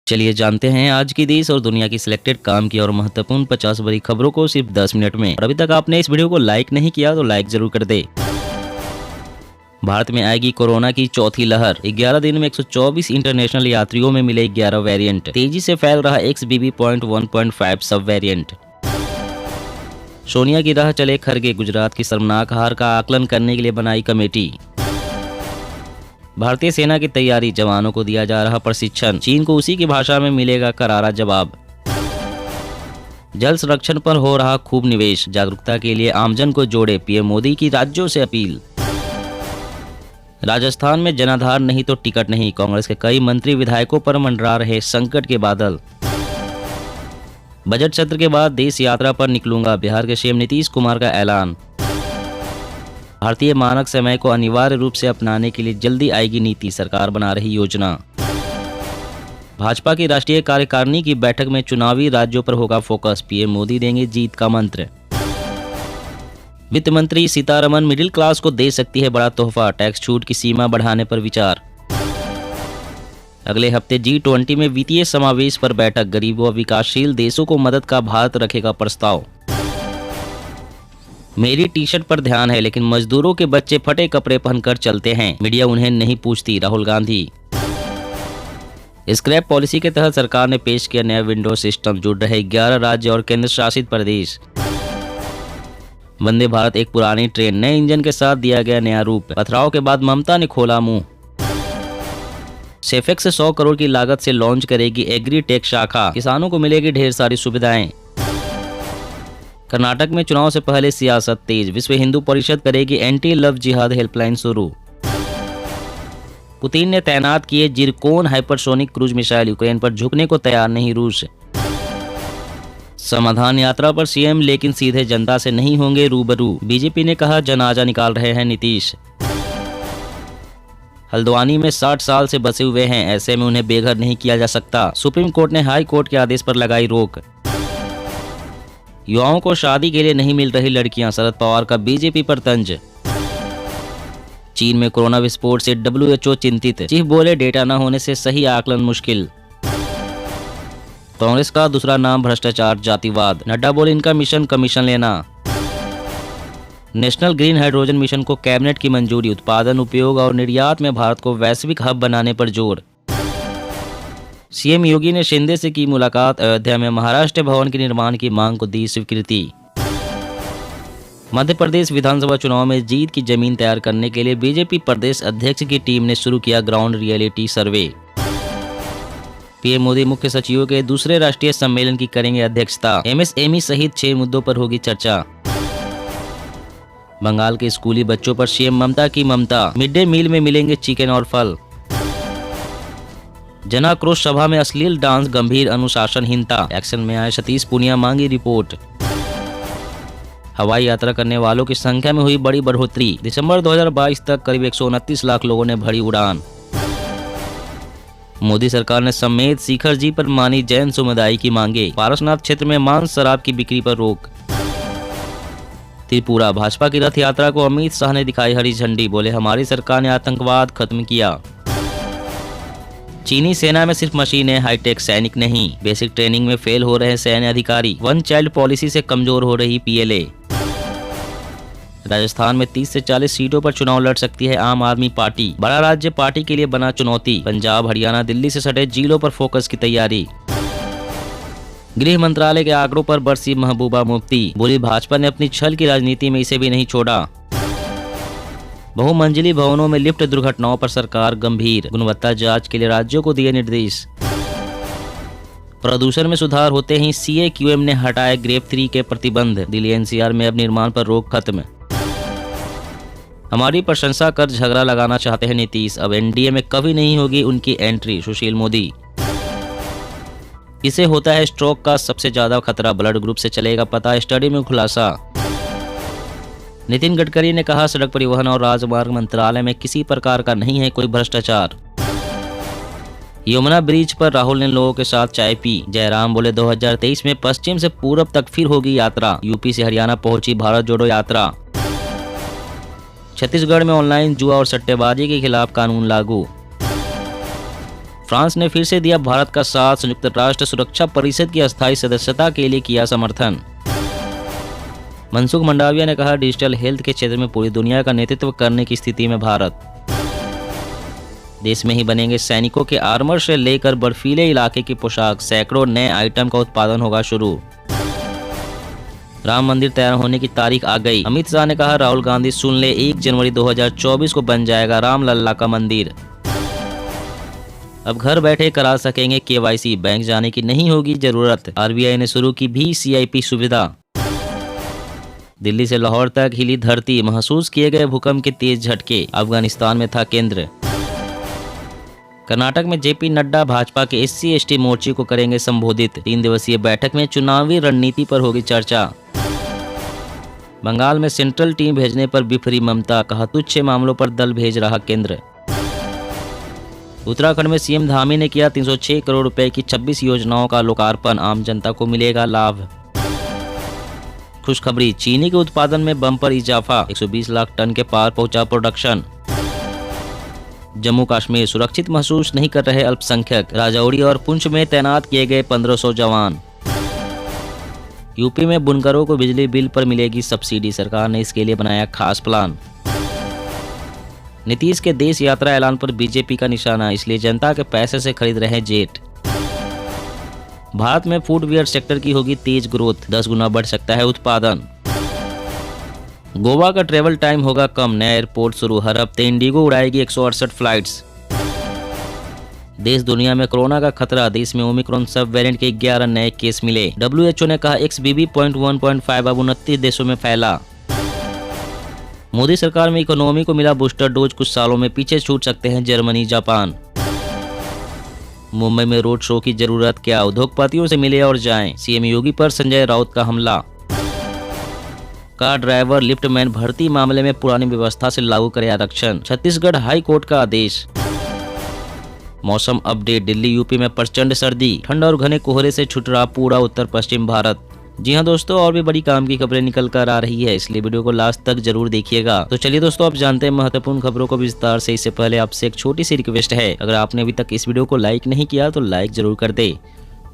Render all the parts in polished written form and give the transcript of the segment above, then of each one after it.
चलिए जानते हैं आज की देश और दुनिया की सिलेक्टेड काम की और महत्वपूर्ण 50 बड़ी खबरों को सिर्फ 10 मिनट में। और अभी तक आपने इस वीडियो को लाइक नहीं किया तो लाइक जरूर कर दे। भारत में आएगी कोरोना की चौथी लहर। 11 दिन में 124 इंटरनेशनल यात्रियों में मिले 11 वेरिएंट। तेजी से फैल रहा XBB.1.5 सब वेरिएंट। सोनिया की राह चले खरगे। गुजरात की शर्मनाक हार का आकलन करने के लिए बनाई कमेटी। भारतीय सेना की तैयारी, जवानों को दिया जा रहा प्रशिक्षण। चीन को उसी की भाषा में मिलेगा करारा जवाब। जल संरक्षण पर हो रहा खूब निवेश। जागरूकता के लिए आमजन को जोड़े, पीएम मोदी की राज्यों से अपील। राजस्थान में जनाधार नहीं तो टिकट नहीं। कांग्रेस के कई मंत्री विधायकों पर मंडरा रहे संकट के बादल। बजट सत्र के बाद देश यात्रा पर निकलूंगा, बिहार के सीएम नीतीश कुमार का ऐलान। भारतीय मानक समय को अनिवार्य रूप से अपनाने के लिए जल्दी आएगी नीति, सरकार बना रही योजना। भाजपा की राष्ट्रीय कार्यकारिणी की बैठक में चुनावी राज्यों पर होगा फोकस, पीएम मोदी देंगे जीत का मंत्र। वित्त मंत्री सीतारमण मिडिल क्लास को दे सकती है बड़ा तोहफा, टैक्स छूट की सीमा बढ़ाने पर विचार। अगले हफ्ते G20 में वित्तीय समावेश पर बैठक, गरीबों और विकासशील देशों को मदद का भारत रखेगा प्रस्ताव। मेरी टी शर्ट पर ध्यान है लेकिन मजदूरों के बच्चे फटे कपड़े पहनकर चलते हैं, मीडिया उन्हें नहीं पूछती, राहुल गांधी। स्क्रैप पॉलिसी के तहत सरकार ने पेश किया नया विंडो सिस्टम, जुड़ रहे 11 राज्य और केंद्र शासित प्रदेश। वंदे भारत एक पुरानी ट्रेन, नए इंजन के साथ दिया गया नया रूप। पथराव के बाद ममता ने खोला मुंह। सेफेक्स 100 करोड़ की लागत से लॉन्च करेगी एग्री टेक शाखा, किसानों को मिलेगी ढेर सारी सुविधाएं। कर्नाटक में चुनाव से पहले सियासत तेज, विश्व हिंदू परिषद करेगी एंटी लव जिहाद हेल्पलाइन शुरू। पुतिन ने तैनात किए zircon hypersonic cruise missile, Ukraine पर झुकने को तैयार नहीं रूस। समाधान यात्रा पर सीएम लेकिन सीधे जनता से नहीं होंगे रूबरू, बीजेपी ने कहा जनाजा निकाल रहे हैं नीतीश। हल्द्वानी में 60 साल से बसे हुए हैं, ऐसे में उन्हें बेघर नहीं किया जा सकता, सुप्रीम कोर्ट ने हाई कोर्ट के आदेश पर लगाई रोक। युवाओं को शादी के लिए नहीं मिल रही लड़कियां, शरद पवार का बीजेपी पर तंज। चीन में कोरोना विस्फोट से WHO चिंतित, चीफ बोले डेटा न होने से सही आकलन मुश्किल। कांग्रेस का दूसरा नाम भ्रष्टाचार जातिवाद, नड्डा बोले इनका मिशन कमीशन लेना। नेशनल ग्रीन हाइड्रोजन मिशन को कैबिनेट की मंजूरी, उत्पादन, उपयोग और निर्यात में भारत को वैश्विक हब बनाने पर जोर। सीएम योगी ने शिंदे से की मुलाकात, अयोध्या में महाराष्ट्र भवन के निर्माण की मांग को दी स्वीकृति। मध्य प्रदेश विधानसभा चुनाव में जीत की जमीन तैयार करने के लिए बीजेपी प्रदेश अध्यक्ष की टीम ने शुरू किया ग्राउंड रियलिटी सर्वे। पीएम मोदी मुख्य सचिवों के दूसरे राष्ट्रीय सम्मेलन की करेंगे अध्यक्षता, MSME सहित 6 मुद्दों पर होगी चर्चा। बंगाल के स्कूली बच्चों पर सीएम ममता की ममता, मिड डे मील में मिलेंगे चिकन और फल। जनाक्रोश सभा में अश्लील डांस, गंभीर अनुशासनहीनता, एक्शन में आए सतीश पूनिया, मांगी रिपोर्ट। हवाई यात्रा करने वालों की संख्या में हुई बड़ी बढ़ोतरी, दिसंबर 2022 तक करीब 129 लाख लोगों ने भरी उड़ान। मोदी सरकार ने समेत शिखर जी पर मानी जैन समुदाय की मांगे, पारसनाथ क्षेत्र में मांस शराब की बिक्री पर रोक। त्रिपुरा भाजपा की रथ यात्रा को अमित शाह ने दिखाई हरी झंडी, बोले हमारी सरकार ने आतंकवाद खत्म किया। चीनी सेना में सिर्फ मशीनें, हाईटेक सैनिक नहीं, बेसिक ट्रेनिंग में फेल हो रहे सैन्य अधिकारी। वन चाइल्ड पॉलिसी से कमजोर हो रही PLA। राजस्थान में 30 से 40 सीटों पर चुनाव लड़ सकती है आम आदमी पार्टी, बड़ा राज्य पार्टी के लिए बना चुनौती। पंजाब, हरियाणा, दिल्ली से सटे जिलों पर फोकस की तैयारी। गृह मंत्रालय के आंकड़ों पर बरसी महबूबा मुफ्ती, बोली भाजपा ने अपनी छल की राजनीति में इसे भी नहीं छोड़ा। बहुमंजिली भवनों में लिफ्ट दुर्घटनाओं पर सरकार गंभीर, गुणवत्ता जांच के लिए राज्यों को दिए निर्देश। प्रदूषण में सुधार होते ही CAQM ने हटाए ग्रेप 3 के प्रतिबंध, दिल्ली NCR में अब निर्माण पर रोक खत्म। हमारी प्रशंसा कर झगड़ा लगाना चाहते हैं नीतीश, अब NDA में कभी नहीं होगी उनकी एंट्री, सुशील मोदी। इसे होता है स्ट्रोक का सबसे ज्यादा खतरा, ब्लड ग्रुप से चलेगा पता, स्टडी में खुलासा। नितिन गडकरी ने कहा सड़क परिवहन और राजमार्ग मंत्रालय में किसी प्रकार का नहीं है कोई भ्रष्टाचार। यमुना ब्रिज पर राहुल ने लोगों के साथ चाय पी, जयराम बोले 2023 में पश्चिम से पूरब तक फिर होगी यात्रा, यूपी से हरियाणा पहुंची भारत जोड़ो यात्रा। छत्तीसगढ़ में ऑनलाइन जुआ और सट्टेबाजी के खिलाफ कानून लागू। फ्रांस ने फिर से दिया भारत का साथ, संयुक्त राष्ट्र सुरक्षा परिषद की अस्थायी सदस्यता के लिए किया समर्थन। मनसुख मंडाविया ने कहा, डिजिटल हेल्थ के क्षेत्र में पूरी दुनिया का नेतृत्व करने की स्थिति में भारत। देश में ही बनेंगे सैनिकों के आर्मर से लेकर बर्फीले इलाके की पोशाक, सैकड़ों नए आइटम का उत्पादन होगा शुरू। राम मंदिर तैयार होने की तारीख आ गई, अमित शाह ने कहा, राहुल गांधी सुन ले, 1 जनवरी 2024 को बन जाएगा राम लल्ला का मंदिर। अब घर बैठे करा सकेंगे KYC, बैंक जाने की नहीं होगी जरूरत। RBI ने शुरू की VCIP सुविधा। दिल्ली से लाहौर तक हिली धरती, महसूस किए गए भूकंप के तेज झटके, अफगानिस्तान में था केंद्र। कर्नाटक में JP नड्डा भाजपा के SC/ST मोर्चे को करेंगे संबोधित। 3 दिवसीय बैठक में चुनावी रणनीति पर होगी चर्चा। बंगाल में सेंट्रल टीम भेजने पर बिफरी ममता, कहा, तुच्छ मामलों पर दल भेज रहा केंद्र। उत्तराखंड में CM धामी ने किया 306 करोड़ रुपए की 26 योजनाओं का लोकार्पण, आम जनता को मिलेगा लाभ। खुशखबरी, चीनी के उत्पादन में बम्पर इजाफा, 120 लाख टन के पार पहुंचा प्रोडक्शन। जम्मू कश्मीर सुरक्षित महसूस नहीं कर रहे अल्पसंख्यक, राजौरी और पुंछ में तैनात किए गए 1500 जवान। यूपी में बुनकरों को बिजली बिल पर मिलेगी सब्सिडी, सरकार ने इसके लिए बनाया खास प्लान। नीतीश के देश यात्रा ऐलान पर बीजेपी का निशाना, इसलिए जनता के पैसे से खरीद रहे जेट। भारत में फूडवेयर सेक्टर की होगी तेज ग्रोथ, 10 गुना बढ़ सकता है उत्पादन। गोवा का ट्रेवल टाइम होगा कम, नया एयरपोर्ट शुरू, हर हफ्ते इंडिगो उड़ाएगी 168 फ्लाइट्स। देश दुनिया में कोरोना का खतरा, देश में ओमिक्रॉन सब वेरिएंट के 11 नए केस मिले। WHO ने कहा, XBB.1.5 अब 29 देशों में फैला। मोदी सरकार में इकोनॉमी को मिला बूस्टर डोज, कुछ सालों में पीछे छूट सकते हैं जर्मनी जापान। मुंबई में रोड शो की जरूरत क्या, उद्योगपतियों से मिले और जाएं, CM योगी पर संजय राउत का हमला। कार ड्राइवर लिफ्टमैन भर्ती मामले में पुरानी व्यवस्था से लागू करे आरक्षण, छत्तीसगढ़ हाई कोर्ट का आदेश। मौसम अपडेट, दिल्ली यूपी में प्रचंड सर्दी, ठंड और घने कोहरे से छुट रहा पूरा उत्तर पश्चिम भारत। जी हाँ दोस्तों, और भी बड़ी काम की खबरें निकल कर आ रही है, इसलिए वीडियो को लास्ट तक जरूर देखिएगा। तो चलिए दोस्तों, आप जानते हैं महत्वपूर्ण खबरों को विस्तार से। इससे पहले आपसे एक छोटी सी रिक्वेस्ट है, अगर आपने अभी तक इस वीडियो को लाइक नहीं किया तो लाइक जरूर कर दे।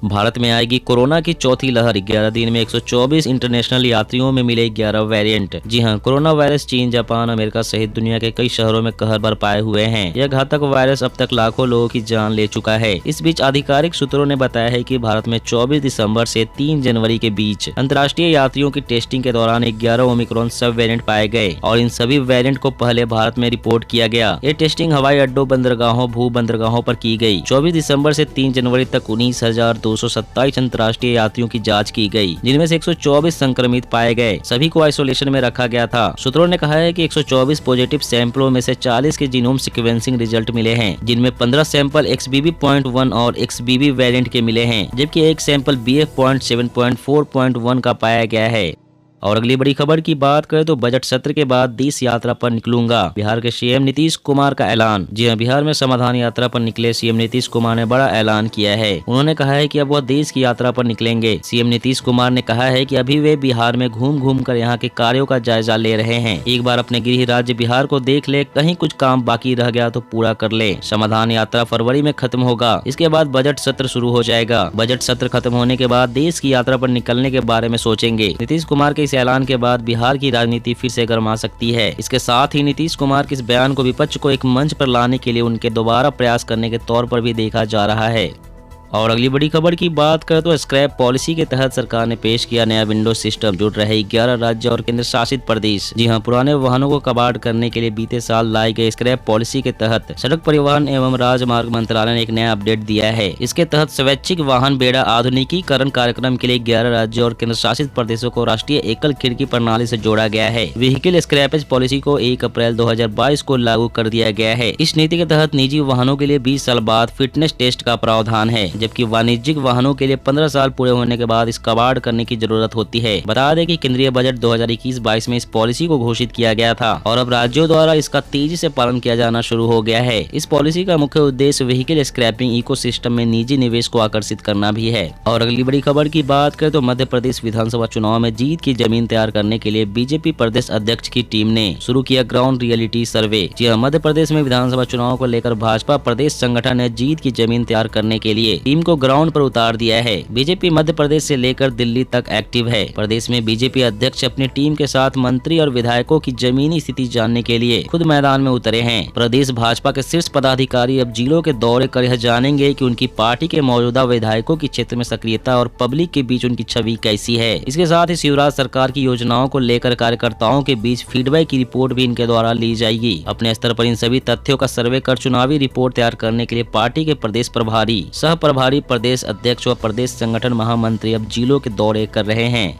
भारत में आएगी कोरोना की चौथी लहर, 11 दिन में 124 इंटरनेशनल यात्रियों में मिले 11 वेरिएंट। जी हां, कोरोना वायरस चीन, जापान, अमेरिका सहित दुनिया के कई शहरों में कहर बरपाए हुए हैं। यह घातक वायरस अब तक लाखों लोगों की जान ले चुका है। इस बीच आधिकारिक सूत्रों ने बताया है कि भारत में 24 दिसंबर से 3 जनवरी के बीच अंतर्राष्ट्रीय यात्रियों की टेस्टिंग के दौरान 11 ओमिक्रॉन सब वेरिएंट पाए गए और इन सभी वेरिएंट को पहले भारत में रिपोर्ट किया गया। ये टेस्टिंग हवाई अड्डों, बंदरगाहों, भू बंदरगाहों पर की गई। 24 दिसंबर से 3 जनवरी तक 19,227 अंतर्राष्ट्रीय यात्रियों की जांच की गई, जिनमें से 124 संक्रमित पाए गए। सभी को आइसोलेशन में रखा गया था। सूत्रों ने कहा है कि 124 पॉजिटिव सैंपलों में से 40 के जीनोम सीक्वेंसिंग रिजल्ट मिले हैं, जिनमें 15 सैंपल XBB.1 और XBB वेरिएंट के मिले हैं, जबकि एक सैंपल BF.7.4.1 का पाया गया है। और अगली बड़ी खबर की बात करें तो बजट सत्र के बाद देश यात्रा पर निकलूंगा, बिहार के CM नीतीश कुमार का ऐलान। जी हां, बिहार में समाधान यात्रा पर निकले CM नीतीश कुमार ने बड़ा ऐलान किया है। उन्होंने कहा है कि अब वह देश की यात्रा पर निकलेंगे। CM नीतीश कुमार ने कहा है कि अभी वे बिहार में घूम घूम कर यहाँ के कार्यों का जायजा ले रहे हैं। एक बार अपने गृह राज्य बिहार को देख ले, कहीं कुछ काम बाकी रह गया तो पूरा कर ले। समाधान यात्रा फरवरी में खत्म होगा, इसके बाद बजट सत्र शुरू हो जाएगा। बजट सत्र खत्म होने के बाद देश की यात्रा पर निकलने के बारे में सोचेंगे। नीतीश कुमार के ऐलान के बाद बिहार की राजनीति फिर से गर्मा सकती है। इसके साथ ही नीतीश कुमार के इस बयान को विपक्ष को एक मंच पर लाने के लिए उनके दोबारा प्रयास करने के तौर पर भी देखा जा रहा है। और अगली बड़ी खबर की बात करें तो स्क्रैप पॉलिसी के तहत सरकार ने पेश किया नया विंडो सिस्टम, जुड़ रहे 11 राज्य और केंद्र शासित प्रदेश। जी हां, पुराने वाहनों को कबाड़ करने के लिए बीते साल लाई गई स्क्रैप पॉलिसी के तहत सड़क परिवहन एवं राजमार्ग मंत्रालय ने एक नया अपडेट दिया है। इसके तहत स्वैच्छिक वाहन बेड़ा आधुनिकीकरण कार्यक्रम के लिए 11 राज्यों और केंद्र शासित प्रदेशों को राष्ट्रीय एकल खिड़की प्रणाली से जोड़ा गया है। व्हीकल स्क्रैपेज पॉलिसी को 1 अप्रैल 2022 को लागू कर दिया गया है। इस नीति के तहत निजी वाहनों के लिए 20 साल बाद फिटनेस टेस्ट का प्रावधान है, जबकि वाणिज्यिक वाहनों के लिए 15 साल पूरे होने के बाद इस कबाड़ करने की जरूरत होती है। बता दें कि केंद्रीय बजट 2021-22 में इस पॉलिसी को घोषित किया गया था और अब राज्यों द्वारा इसका तेजी से पालन किया जाना शुरू हो गया है। इस पॉलिसी का मुख्य उद्देश्य व्हीकल स्क्रैपिंग इकोसिस्टम में निजी निवेश को आकर्षित करना भी है। और अगली बड़ी खबर की बात करें तो मध्य प्रदेश विधानसभा चुनाव में जीत की जमीन तैयार करने के लिए बीजेपी प्रदेश अध्यक्ष की टीम ने शुरू किया ग्राउंड रियलिटी सर्वे। जी हां, मध्य प्रदेश में विधानसभा चुनाव को लेकर भाजपा प्रदेश संगठन ने जीत की जमीन तैयार करने के लिए टीम को ग्राउंड पर उतार दिया है। बीजेपी मध्य प्रदेश से लेकर दिल्ली तक एक्टिव है। प्रदेश में बीजेपी अध्यक्ष अपनी टीम के साथ मंत्री और विधायकों की जमीनी स्थिति जानने के लिए खुद मैदान में उतरे हैं। प्रदेश भाजपा के शीर्ष पदाधिकारी अब जिलों के दौरे कर यह जानेंगे कि उनकी पार्टी के मौजूदा विधायकों की क्षेत्र में सक्रियता और पब्लिक के बीच उनकी छवि कैसी है। इसके साथ ही शिवराज सरकार की योजनाओं को लेकर कार्यकर्ताओं के बीच फीडबैक की रिपोर्ट भी इनके द्वारा ली जाएगी। अपने स्तर पर इन सभी तथ्यों का सर्वे कर चुनावी रिपोर्ट तैयार करने के लिए पार्टी के प्रदेश प्रभारी, सह प्रभारी, प्रदेश अध्यक्ष व प्रदेश संगठन महामंत्री अब जिलों के दौरे कर रहे हैं।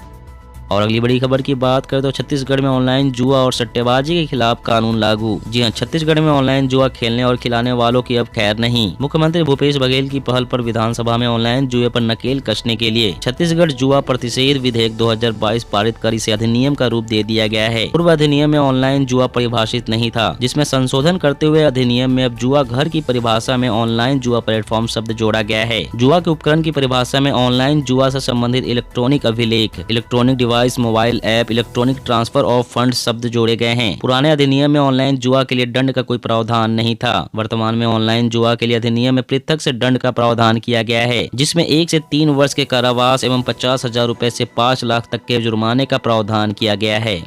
और अगली बड़ी खबर की बात करें तो छत्तीसगढ़ में ऑनलाइन जुआ और सट्टेबाजी के खिलाफ कानून लागू। जी हां, छत्तीसगढ़ में ऑनलाइन जुआ खेलने और खिलाने वालों की अब खैर नहीं। मुख्यमंत्री भूपेश बघेल की पहल पर विधानसभा में ऑनलाइन जुए पर नकेल कसने के लिए छत्तीसगढ़ जुआ प्रतिषेध विधेयक 2022 पारित कर इसे अधिनियम का रूप दे दिया गया है। पूर्व अधिनियम में ऑनलाइन जुआ परिभाषित नहीं था, जिसमें संशोधन करते हुए अधिनियम में अब जुआ घर की परिभाषा में ऑनलाइन जुआ प्लेटफॉर्म शब्द जोड़ा गया है। जुआ के उपकरण की परिभाषा में ऑनलाइन जुआ से संबंधित इलेक्ट्रॉनिक अभिलेख, electronic device, mobile app, electronic transfer of fund शब्द जोड़े गए हैं। पुराने अधिनियम में ऑनलाइन जुआ के लिए दंड का कोई प्रावधान नहीं था। वर्तमान में ऑनलाइन जुआ के लिए अधिनियम में पृथक से दंड का प्रावधान किया गया है, जिसमें 1 से 3 वर्ष के कारावास एवं 50,000 रुपए से 5 लाख तक के जुर्माने का प्रावधान किया गया है।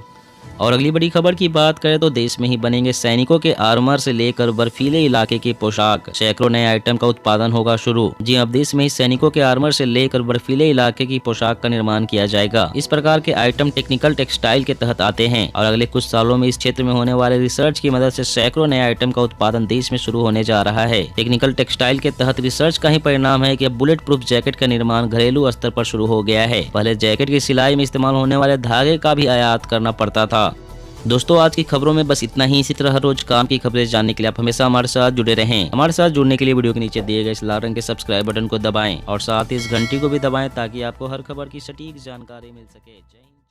और अगली बड़ी खबर की बात करें तो देश में ही बनेंगे सैनिकों के आर्मर से लेकर बर्फीले इलाके की पोशाक। सैकड़ों नए आइटम का उत्पादन होगा शुरू। जी अब देश में ही सैनिकों के आर्मर से लेकर बर्फीले इलाके की पोशाक का निर्माण किया जाएगा। इस प्रकार के आइटम टेक्निकल टेक्सटाइल के तहत आते हैं और अगले कुछ सालों में इस क्षेत्र में होने वाले रिसर्च की मदद से सैकड़ों नए आइटम का उत्पादन देश में शुरू होने जा रहा है। टेक्निकल टेक्सटाइल के तहत रिसर्च का ही परिणाम है कि अब बुलेट प्रूफ जैकेट का निर्माण घरेलू स्तर पर शुरू हो गया है। पहले जैकेट की सिलाई में इस्तेमाल होने वाले धागे का भी आयात करना पड़ता था। दोस्तों, आज की खबरों में बस इतना ही। इसी तरह रोज काम की खबरें जानने के लिए आप हमेशा हमारे साथ जुड़े रहें। हमारे साथ जुड़ने के लिए वीडियो के नीचे दिए गए इस लाल रंग के सब्सक्राइब बटन को दबाएं और साथ ही इस घंटी को भी दबाएं ताकि आपको हर खबर की सटीक जानकारी मिल सके। जय हिंद।